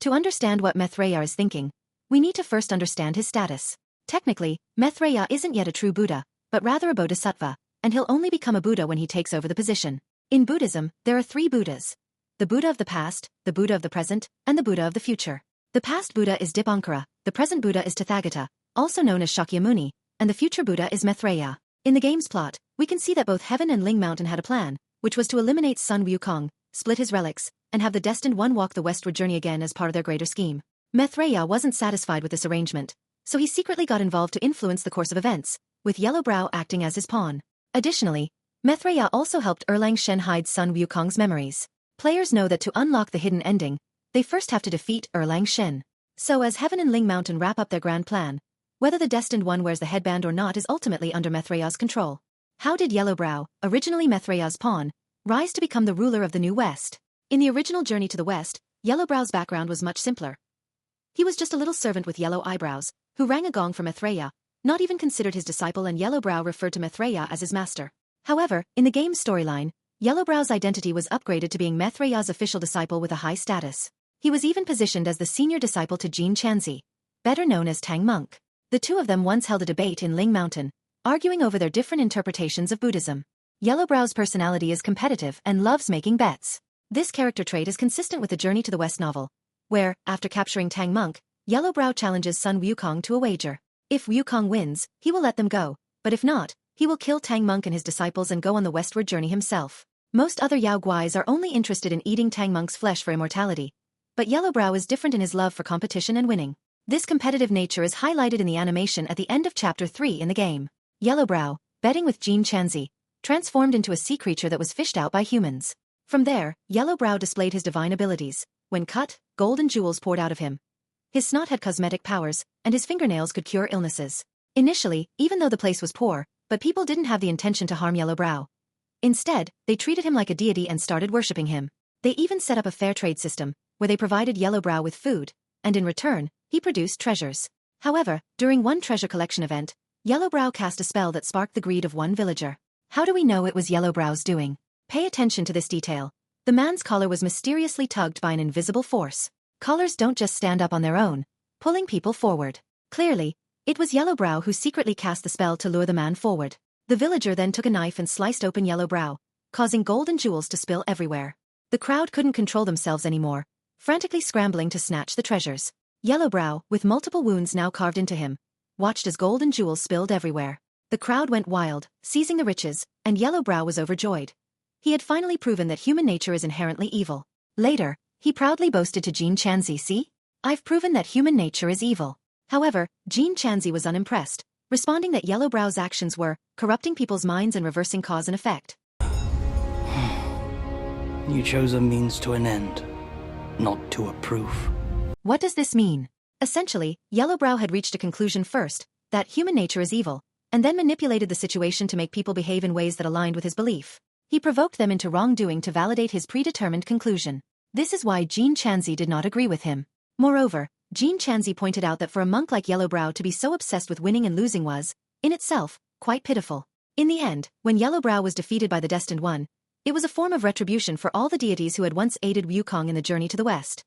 To understand what Maitreya is thinking, we need to first understand his status. Technically, Maitreya isn't yet a true Buddha, but rather a Bodhisattva, and he'll only become a Buddha when he takes over the position. In Buddhism, there are 3 Buddhas: the Buddha of the past, the Buddha of the present, and the Buddha of the future. The past Buddha is Dipankara, the present Buddha is Tathagata, also known as Shakyamuni, and the future Buddha is Maitreya. In the game's plot, we can see that both Heaven and Ling Mountain had a plan, which was to eliminate Sun Wukong, split his relics, and have the Destined One walk the westward journey again as part of their greater scheme. Maitreya wasn't satisfied with this arrangement, so he secretly got involved to influence the course of events, with Yellowbrow acting as his pawn. Additionally, Maitreya also helped Erlang Shen hide Sun Wukong's memories. Players know that to unlock the hidden ending, they first have to defeat Erlang Shen. So as Heaven and Ling Mountain wrap up their grand plan, whether the Destined One wears the headband or not is ultimately under Maitreya's control. How did Yellowbrow, originally Maitreya's pawn, rise to become the ruler of the New West? In the original Journey to the West, Yellowbrow's background was much simpler. He was just a little servant with yellow eyebrows, who rang a gong for Maitreya, not even considered his disciple, and Yellowbrow referred to Maitreya as his master. However, in the game's storyline, Yellowbrow's identity was upgraded to being Maitreya's official disciple with a high status. He was even positioned as the senior disciple to Jin Chanzi, better known as Tang Monk. The two of them once held a debate in Ling Mountain, arguing over their different interpretations of Buddhism. Yellowbrow's personality is competitive and loves making bets. This character trait is consistent with the Journey to the West novel, where, after capturing Tang Monk, Yellowbrow challenges Sun Wukong to a wager. If Wukong wins, he will let them go, but if not, he will kill Tang Monk and his disciples and go on the westward journey himself. Most other Yao Guais are only interested in eating Tang Monk's flesh for immortality, but Yellowbrow is different in his love for competition and winning. This competitive nature is highlighted in the animation at the end of Chapter 3 in the game. Yellowbrow, betting with Jin Chanzi, transformed into a sea creature that was fished out by humans. From there, Yellowbrow displayed his divine abilities. When cut, gold and jewels poured out of him. His snot had cosmetic powers, and his fingernails could cure illnesses. Initially, even though the place was poor, but people didn't have the intention to harm Yellowbrow. Instead, they treated him like a deity and started worshipping him. They even set up a fair trade system, where they provided Yellowbrow with food, and in return, he produced treasures. However, during one treasure collection event, Yellowbrow cast a spell that sparked the greed of one villager. How do we know it was Yellowbrow's doing? Pay attention to this detail. The man's collar was mysteriously tugged by an invisible force. Collars don't just stand up on their own, pulling people forward. Clearly, it was Yellowbrow who secretly cast the spell to lure the man forward. The villager then took a knife and sliced open Yellowbrow, causing gold and jewels to spill everywhere. The crowd couldn't control themselves anymore, frantically scrambling to snatch the treasures. Yellowbrow, with multiple wounds now carved into him, watched as gold and jewels spilled everywhere. The crowd went wild, seizing the riches, and Yellowbrow was overjoyed. He had finally proven that human nature is inherently evil. Later, he proudly boasted to Jin Chanzi, "See? I've proven that human nature is evil." However, Jin Chanzi was unimpressed, responding that Yellowbrow's actions were corrupting people's minds and reversing cause and effect. You chose a means to an end, not to a proof. What does this mean? Essentially, Yellowbrow had reached a conclusion first, that human nature is evil, and then manipulated the situation to make people behave in ways that aligned with his belief. He provoked them into wrongdoing to validate his predetermined conclusion. This is why Jin Chanzi did not agree with him. Moreover, Jin Chanzi pointed out that for a monk like Yellowbrow to be so obsessed with winning and losing was, in itself, quite pitiful. In the end, when Yellowbrow was defeated by the Destined One, it was a form of retribution for all the deities who had once aided Wukong in the Journey to the West.